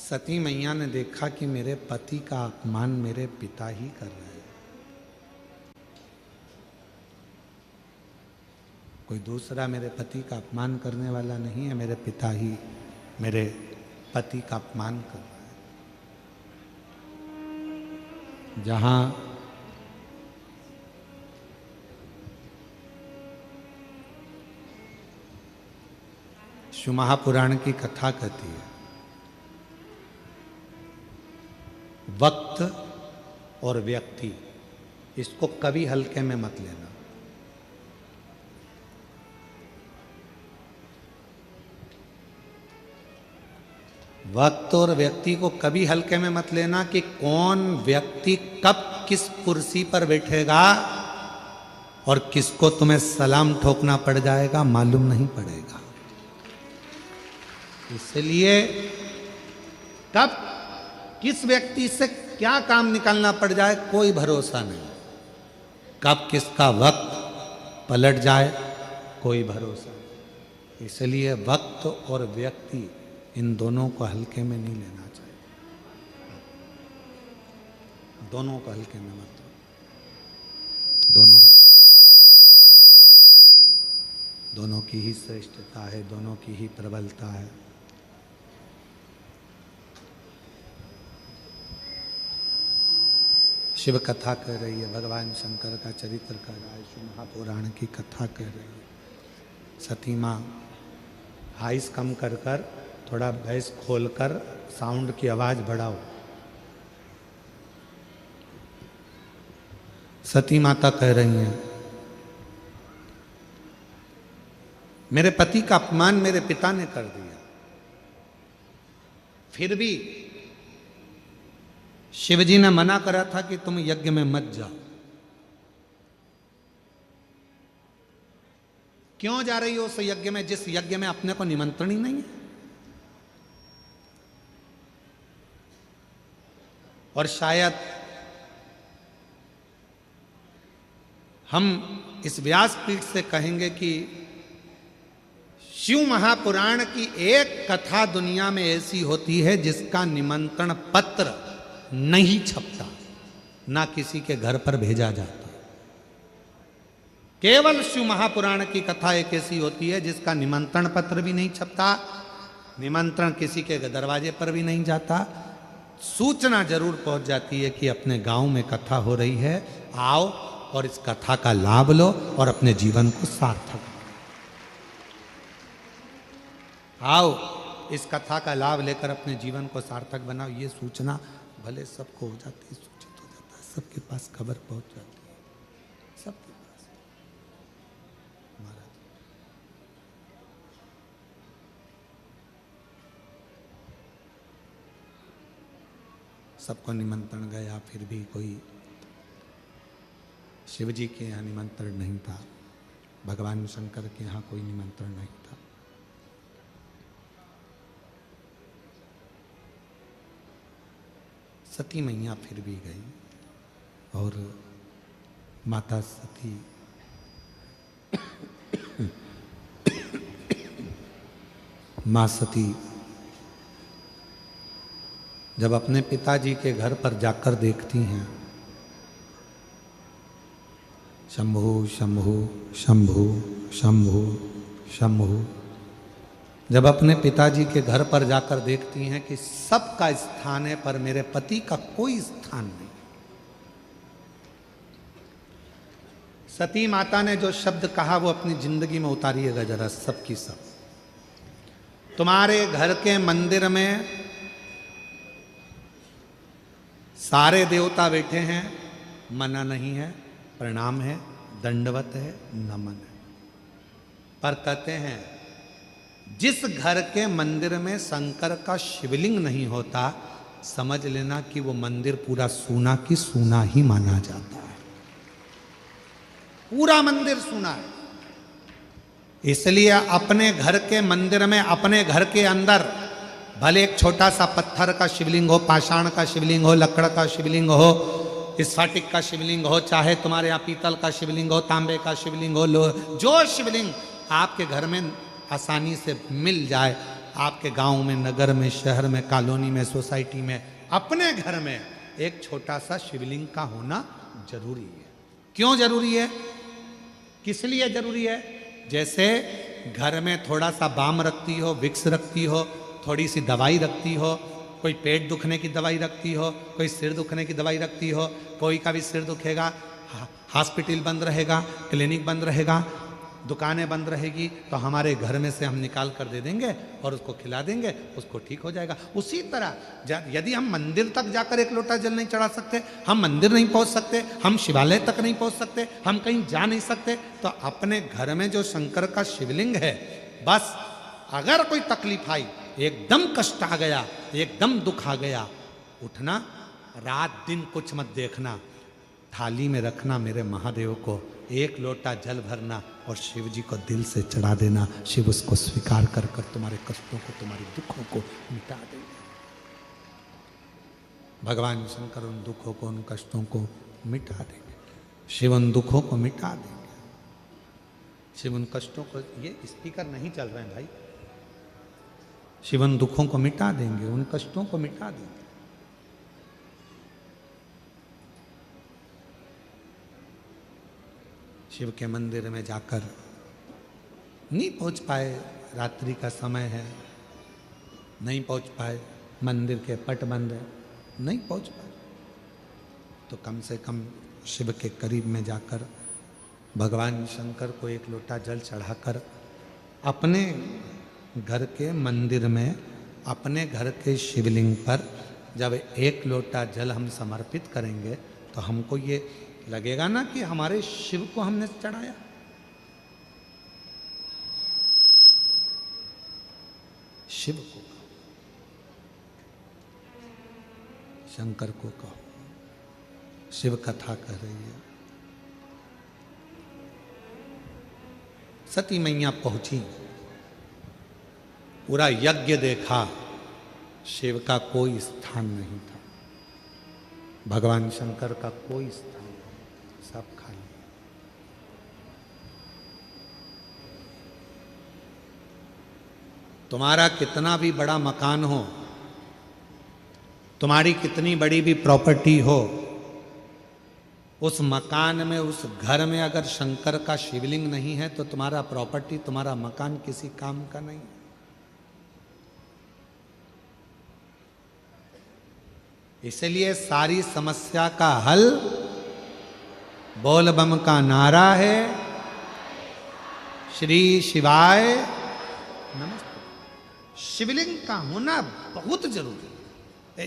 सती मैया ने देखा कि मेरे पति का अपमान मेरे पिता ही कर रहे हैं, कोई दूसरा मेरे पति का अपमान करने वाला नहीं है, मेरे पिता ही मेरे पति का अपमान कर रहा है। जहां शिव महापुराण की कथा कहती है, वक्त और व्यक्ति इसको कभी हल्के में मत लेना। वक्त और व्यक्ति को कभी हल्के में मत लेना कि कौन व्यक्ति कब किस कुर्सी पर बैठेगा और किसको तुम्हें सलाम ठोकना पड़ जाएगा मालूम नहीं पड़ेगा। इसलिए कब किस व्यक्ति से क्या काम निकालना पड़ जाए कोई भरोसा नहीं, कब किसका वक्त पलट जाए कोई भरोसा नहीं। इसलिए वक्त और व्यक्ति इन दोनों को हल्के में नहीं लेना चाहिए, दोनों को हल्के में मत लो। दोनों की ही श्रेष्ठता है, दोनों की ही प्रबलता है। शिव कथा कह रही है, भगवान शंकर का चरित्र कह रहा है, शिव महापुराण की कथा कह रही है। सती माँ हाइस कम कर कर थोड़ा बेस खोलकर साउंड की आवाज बढ़ाओ। सती माता कह रही हैं, मेरे पति का अपमान मेरे पिता ने कर दिया, फिर भी शिवजी ने मना करा था कि तुम यज्ञ में मत जाओ। क्यों जा रही हो उस यज्ञ में जिस यज्ञ में अपने को निमंत्रण ही नहीं है? और शायद हम इस व्यासपीठ से कहेंगे कि शिव महापुराण की एक कथा दुनिया में ऐसी होती है जिसका निमंत्रण पत्र नहीं छपता, ना किसी के घर पर भेजा जाता। केवल शिव महापुराण की कथा एक ऐसी होती है जिसका निमंत्रण पत्र भी नहीं छपता, निमंत्रण किसी के दरवाजे पर भी नहीं जाता। सूचना जरूर पहुंच जाती है कि अपने गांव में कथा हो रही है, आओ और इस कथा का लाभ लो और अपने जीवन को सार्थक आओ, इस कथा का लाभ लेकर अपने जीवन को सार्थक बनाओ। ये सूचना भले सबको हो जाती है, सूचित हो जाता है, सबके पास खबर पहुंच जाती है, सबके पास। महाराज सबको निमंत्रण गया, फिर भी कोई शिव जी के यहाँ निमंत्रण नहीं था, भगवान शंकर के यहाँ कोई निमंत्रण नहीं था। सती मैया फिर भी गई और माता सती माँ सती जब अपने पिताजी के घर पर जाकर देखती हैं, शंभु शंभु शंभु शंभु शंभु, जब अपने पिताजी के घर पर जाकर देखती हैं कि सबका स्थान है पर मेरे पति का कोई स्थान नहीं। सती माता ने जो शब्द कहा वो अपनी जिंदगी में उतारिएगा जरा, सबकी सब। तुम्हारे घर के मंदिर में सारे देवता बैठे हैं, मना नहीं है, प्रणाम है, दंडवत है, नमन है, पर कहते हैं जिस घर के मंदिर में शंकर का शिवलिंग नहीं होता, समझ लेना कि वो मंदिर पूरा सूना की सूना ही माना जाता है, पूरा मंदिर सूना है। इसलिए अपने घर के मंदिर में, अपने घर के अंदर भले एक छोटा सा पत्थर का शिवलिंग हो, पाषाण का शिवलिंग हो, लकड़ का शिवलिंग हो, स्फटिक का शिवलिंग हो, चाहे तुम्हारे यहाँ पीतल का शिवलिंग हो, तांबे का शिवलिंग हो, जो शिवलिंग आपके घर में आसानी से मिल जाए, आपके गांव में, नगर में, शहर में, कॉलोनी में, सोसाइटी में, अपने घर में एक छोटा सा शिवलिंग का होना जरूरी है। क्यों जरूरी है? किस लिए जरूरी है? जैसे घर में थोड़ा सा बाम रखती हो, विक्स रखती हो, थोड़ी सी दवाई रखती हो, कोई पेट दुखने की दवाई रखती हो, कोई सिर दुखने की दवाई रखती हो, कोई का भी सिर दुखेगा, हॉस्पिटल बंद रहेगा, क्लिनिक बंद रहेगा, दुकानें बंद रहेगी, तो हमारे घर में से हम निकाल कर दे देंगे और उसको खिला देंगे, उसको ठीक हो जाएगा। उसी तरह यदि हम मंदिर तक जाकर एक लोटा जल नहीं चढ़ा सकते, हम मंदिर नहीं पहुंच सकते, हम शिवालय तक नहीं पहुंच सकते, हम कहीं जा नहीं सकते, तो अपने घर में जो शंकर का शिवलिंग है, बस अगर कोई तकलीफ आई, एकदम कष्ट आ गया, एकदम दुख आ गया, उठना, रात दिन कुछ मत देखना, थाली में रखना मेरे महादेव को, एक लोटा जल भरना और शिव जी को दिल से चढ़ा देना। शिव उसको स्वीकार कर कर तुम्हारे कष्टों को, तुम्हारे दुखों को मिटा देंगे। भगवान शंकर उन दुखों को, उन कष्टों को मिटा देंगे। शिव उन दुखों को मिटा देंगे। शिव उन कष्टों को, ये स्पीकर नहीं चल रहे हैं भाई, शिव उन दुखों को मिटा देंगे, उन कष्टों को मिटा देंगे। शिव के मंदिर में जाकर नहीं पहुंच पाए, रात्रि का समय है, नहीं पहुंच पाए, मंदिर के पट बंद है, नहीं पहुंच पाए, तो कम से कम शिव के करीब में जाकर भगवान शंकर को एक लोटा जल चढ़ाकर अपने घर के मंदिर में, अपने घर के शिवलिंग पर जब एक लोटा जल हम समर्पित करेंगे, तो हमको ये लगेगा ना कि हमारे शिव को हमने चढ़ाया। शिव को कहो, शंकर को कहो, शिव कथा कह रही है। सती मैया पहुंची, पूरा यज्ञ देखा, शिव का कोई स्थान नहीं था, भगवान शंकर का कोई स्थान, सब खाली। तुम्हारा कितना भी बड़ा मकान हो, तुम्हारी कितनी बड़ी भी प्रॉपर्टी हो, उस मकान में, उस घर में अगर शंकर का शिवलिंग नहीं है, तो तुम्हारा प्रॉपर्टी, तुम्हारा मकान किसी काम का नहीं। इसलिए सारी समस्या का हल बोल बम का नारा है, श्री शिवाय नमस्ते। शिवलिंग का होना बहुत जरूरी है।